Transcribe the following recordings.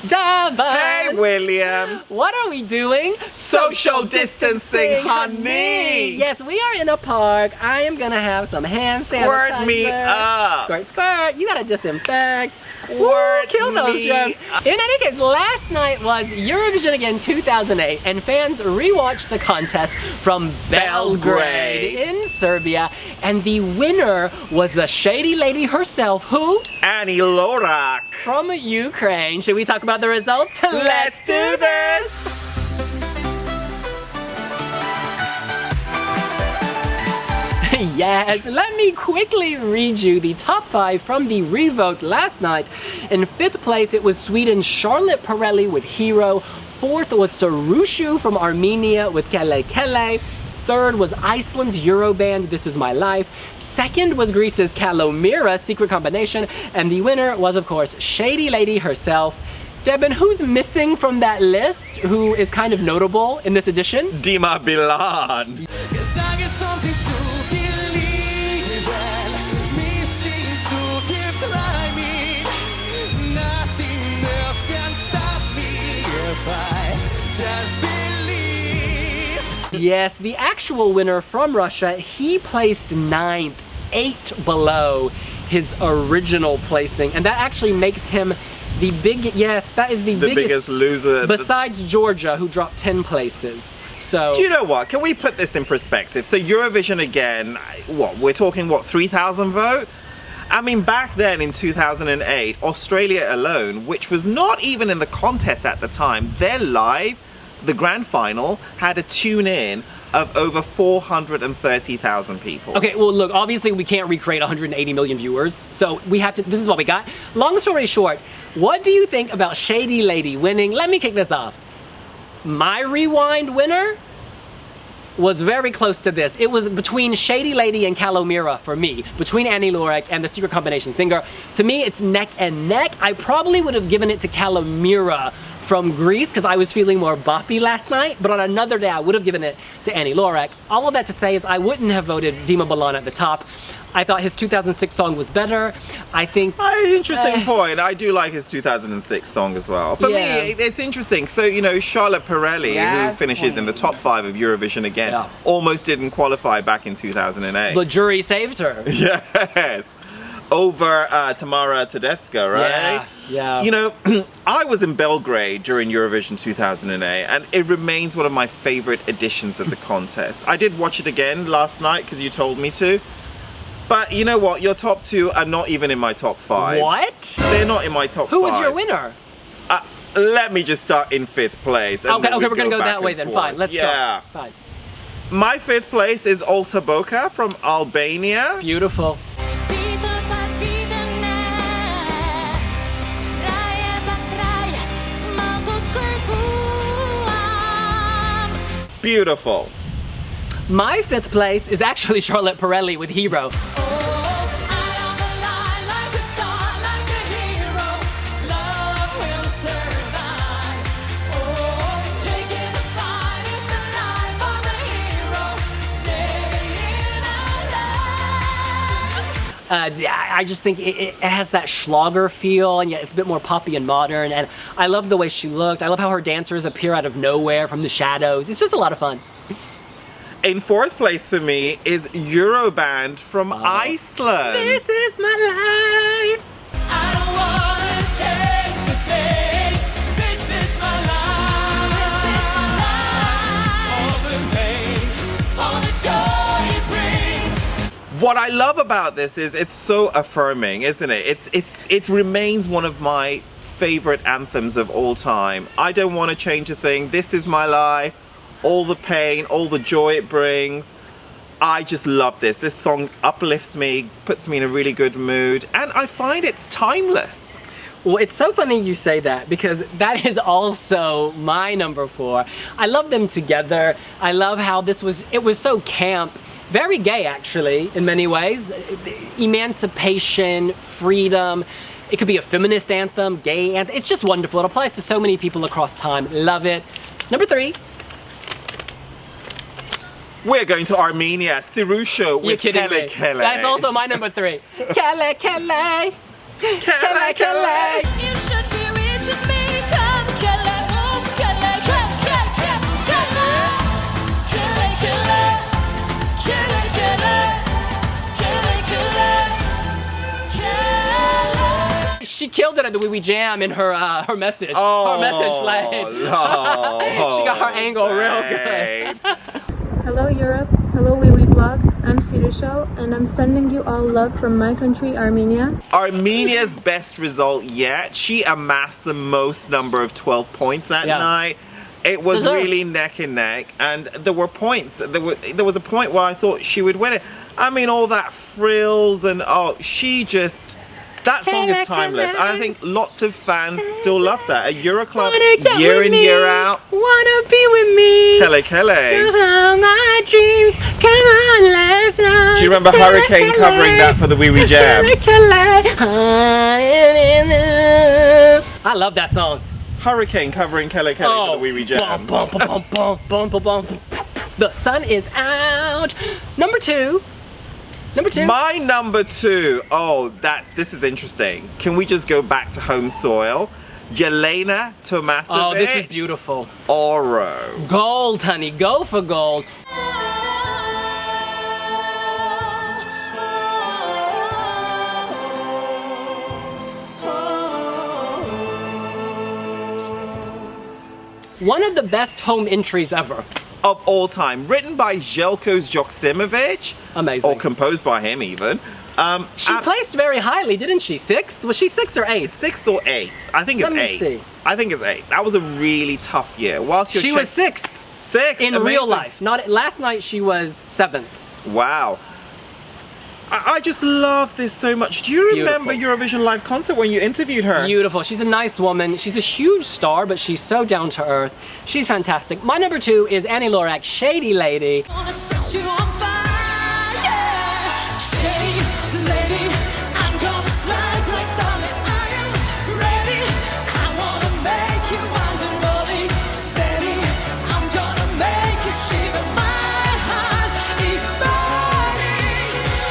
Devon! Hey, William! What are we doing? Social distancing, honey! Yes, we are in a park. I am gonna have some hand sanitizer. Squirt me up! Squirt, squirt. You gotta disinfect. Squirt Kill those me germs. In any case, last night was Eurovision Again 2008, and fans rewatched the contest from Belgrade in Serbia, and the winner was the shady lady herself, who? Annie Lorak! From Ukraine. Should we talk about the results? Let's do this! Yes, let me quickly read you the top 5 from the revote last night. In 5th place, it was Sweden's Charlotte Perelli with Hero. 4th was Sirusho from Armenia with Kele Kele. 3rd was Iceland's Euroband, This Is My Life. 2nd was Greece's Kalomira, Secret Combination. And the winner was, of course, Shady Lady herself. Devin, who's missing from that list, who is kind of notable in this edition? Dima Bilan. Yes, the actual winner from Russia, he placed 9th, 8 below his original placing, and that actually makes him the biggest loser. Besides Georgia, who dropped 10 places. So, do you know what? Can we put this in perspective? So Eurovision Again, we're talking 3,000 votes? I mean, back then in 2008, Australia alone, which was not even in the contest at the time, their live, the grand final, had a tune-in of over 430,000 people. Okay, well look, obviously we can't recreate 180 million viewers, so we have to, this is what we got. Long story short, what do you think about Shady Lady winning? Let me kick this off. My rewind winner was very close to this. It was between Shady Lady and Kalomira for me, between Annie Lorak and the Secret Combination singer. To me, it's neck and neck. I probably would have given it to Kalomira from Greece because I was feeling more boppy last night, but on another day I would have given it to Annie Lorak. All of that to say is I wouldn't have voted Dima Bilan at the top. I thought his 2006 song was better. I think... Interesting point. I do like his 2006 song as well. For me, it's interesting. So, you know, Charlotte Perelli, who finishes in the top 5 of Eurovision Again, almost didn't qualify back in 2008. The jury saved her. Yes. Over Tamara Tedesca, right? Yeah. You know, I was in Belgrade during Eurovision 2008, and it remains one of my favorite editions of the contest. I did watch it again last night because you told me to. But you know what? Your top 2 are not even in my top 5. What? They're not in my top 5. Who was your winner? Let me just start in 5th place. Okay, we're gonna go that way then. Fine, let's start. Fine. My 5th place is Olta Boka from Albania. Beautiful. Beautiful. My 5th place is actually Charlotte Perelli with Hero. I just think it has that Schlager feel, and yet it's a bit more poppy and modern, and I love the way she looked. I love how her dancers appear out of nowhere from the shadows. It's just a lot of fun. In 4th place for me is Euroband from Iceland. This is my life. I don't wanna change a thing. This is my life. All the pain, all the joy it brings. What I love about this is it's so affirming, isn't it? It remains one of my favorite anthems of all time. I don't want to change a thing. This is my life. All the pain, all the joy it brings. I just love this. This song uplifts me, puts me in a really good mood, and I find it's timeless. Well, it's so funny you say that because that is also my number 4. I love them together. I love how it was so camp, very gay actually in many ways. Emancipation, freedom. It could be a feminist anthem, gay anthem. It's just wonderful. It applies to so many people across time. Love it. Number 3. We're going to Armenia, Sirusho with Kele Kele. That's also my number 3. Kele Kele. Kele Kele. You should be reaching me. killed it at the Wee Wee Jam in her message. Her message, like she got her angle real good. Hello Europe, hello Wiwibloggs. I'm Sirusho and I'm sending you all love from my country, Armenia. Armenia's best result yet. She amassed the most number of 12 points that night. It was Deserved. really neck and neck, and there were points. There was a point where I thought she would win it. I mean, all that frills and that song is timeless. I think lots of fans still love that. At Euroclub, year in, year out. Wanna be with me? Kele Kele. My dreams, come on, let's run. Do you remember Hurricane covering that for the Wee Wee Jam? I love that song. Hurricane covering Kele Kele for the Wee Wee Jam. Bum, bum, bum, bum, bum, bum, bum. The sun is out. Number two. My number two. This is interesting. Can we just go back to home soil? Yelena Tomasovic. Oh, this is beautiful. Oro. Gold, honey. Go for gold. One of the best home entries ever. Of all time. Written by Željko Joksimovic. Amazing. Or composed by him even. She placed very highly, didn't she? Sixth? Was she sixth or eighth? Sixth or eighth? I think it's Let me eighth. see. I think it's eighth. That was a really tough year. She was sixth. Sixth? In Amazing. real life. Not last night she was seventh. Wow. I just love this so much. Do you remember Eurovision Live concert when you interviewed her? Beautiful. She's a nice woman. She's a huge star, but she's so down to earth. She's fantastic. My number two is Annie Lorak, Shady Lady. Gonna set you on fire, yeah. Shady lady, I'm gonna strike like thunder. I am ready. I wanna make you wonder, rolling steady. I'm gonna make you shiver. My heart is burning.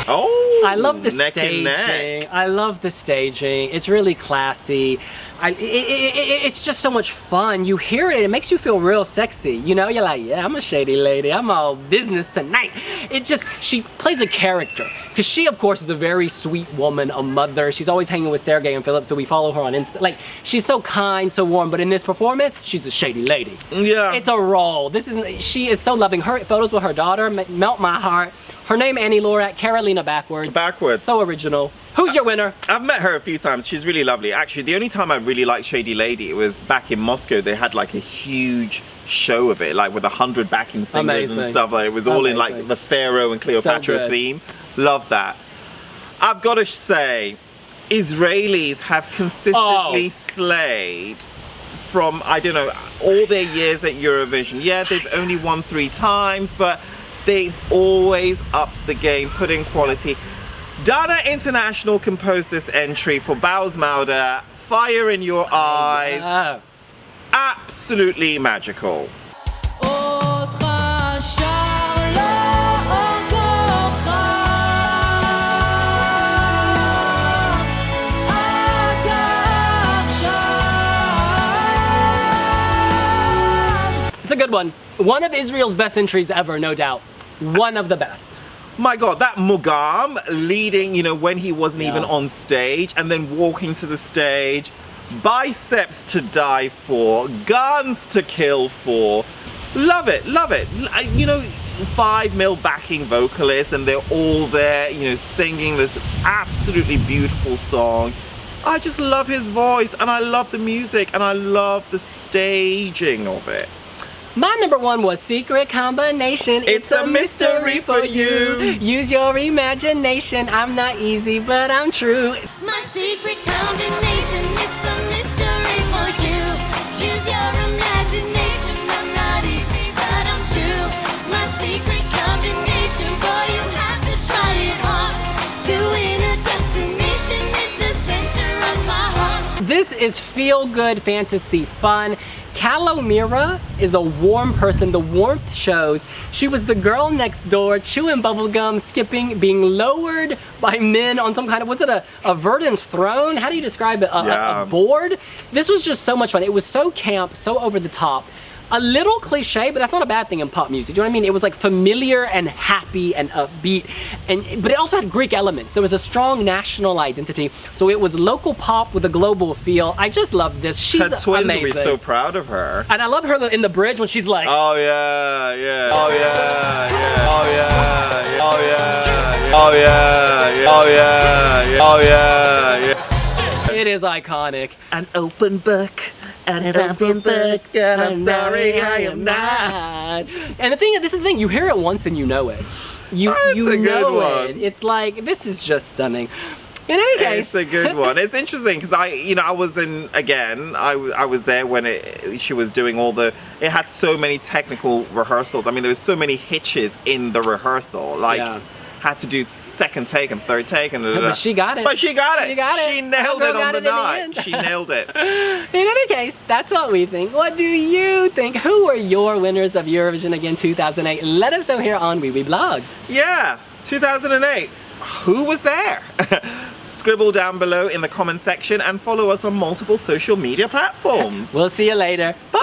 Oh, I love the neck and staging. neck. I love the staging. It's really classy. It's just so much fun. You hear it, it makes you feel real sexy. You know, you're like, yeah, I'm a shady lady. I'm all business tonight. She plays a character. Because she, of course, is a very sweet woman, a mother. She's always hanging with Sergey and Philip, so we follow her on Insta. Like, she's so kind, so warm, but in this performance, she's a shady lady. Yeah. It's a role. She is so loving. Her photos with her daughter melt my heart. Her name, Annie Lorak, Carolina backwards. Backwards. So original. Who's your winner? I've met her a few times. She's really lovely. Actually, the only time I really liked Shady Lady, it was back in Moscow. They had like a huge show of it, like with 100 backing singers and stuff. Like it was all in like the Pharaoh and Cleopatra theme. Love that. I've got to say, Israelis have consistently slayed from, I don't know, all their years at Eurovision. Yeah, they've only won 3 times, but they've always upped the game, put in quality. Dana International composed this entry for Boaz Mauda, Fire in Your Eyes. Yeah. Absolutely magical. It's a good one. One of Israel's best entries ever, no doubt. One of the best. My God, that Mugam leading, when he wasn't even on stage, and then walking to the stage, biceps to die for, guns to kill for. Love it, love it. 5 mil backing vocalists, and they're all there, singing this absolutely beautiful song. I just love his voice, and I love the music, and I love the staging of it. My number one was Secret Combination. It's a mystery for you. Use your imagination. I'm not easy, but I'm true. My secret combination, it's a mystery for you. Use your imagination. I'm not easy, but I'm true. My secret combination, boy, you have to try it on. To win a destination at the center of my heart. This is feel-good fantasy fun. Kalomira is a warm person. The warmth shows. She was the girl next door, chewing bubblegum, skipping, being lowered by men on some kind of, was it a verdant throne? How do you describe it? A board? This was just so much fun. It was so camp, so over the top. a little cliche, but that's not a bad thing in pop music. Do you know what I mean? It was like familiar and happy and upbeat, but it also had Greek elements. There was a strong national identity, so it was local pop with a global feel. I just love this. She's Her twins amazing. will be so proud of her. And I love her in the bridge when she's like, Oh yeah, yeah. Oh yeah, yeah. Oh yeah, yeah. Oh yeah, yeah. Oh yeah, yeah. Oh yeah, yeah. Oh yeah, yeah. it is iconic. An open book. An open book. And I'm sorry I am not. And this is the thing, you hear it once and you know it. You That's a know good one. it. It's like, this is just stunning. In any case. It's a good one. It's interesting because I was in, again, I was there when she was doing it had so many technical rehearsals. I mean, there was so many hitches in the rehearsal. Had to do second take and third take and But she got it. But she got it. She got it. She nailed That it girl on got the it in the night. end. She nailed it. In any case, that's what we think. What do you think? Who are your winners of Eurovision Again 2008? Let us know here on Wiwibloggs. Yeah, 2008. Who was there? Scribble down below in the comment section and follow us on multiple social media platforms. We'll see you later. Bye.